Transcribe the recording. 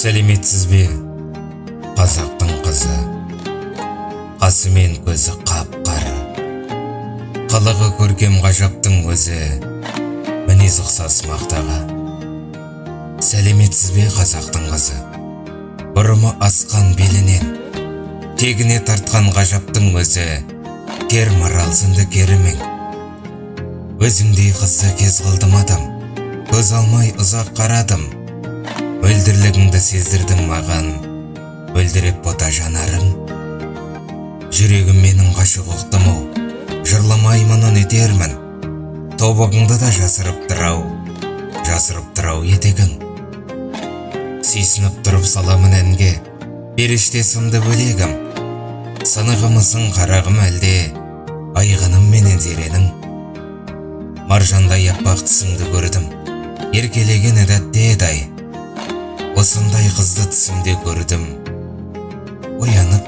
Сәлеметсіз бе, қазақтың қызы? Қасы мен көзі қап-қара, қылығы көркем ғажаптың өзі, мінез ұқсас мақтаға. Сәлеметсіз бе, қазақтың қызы? Бұрымы асқан белінен, тегіне тартқан ғажаптың өзі, кер марал сынды керімен. Өзіңдей қызды кез қылдым адам, көз алмай ұзақ қарадым. Мөлдірлігіңді сездірдің маған, мөлдіреп бота жанарың. Жүрегім менің ғашық ұқтым-ау, жырламай мұнын етермін. Тобығыңды да жасырып тұрау етегің. Сүйсініп тұрып саламын әнге, періште сынды бөлегім. Сынығымысың қарағым әлде, айғыным менен зеренің. Маржандай аппақ тісіңді көрдім, еркелеген дәтте еді-ай. Осындай қызды түсімде көрдім, оянып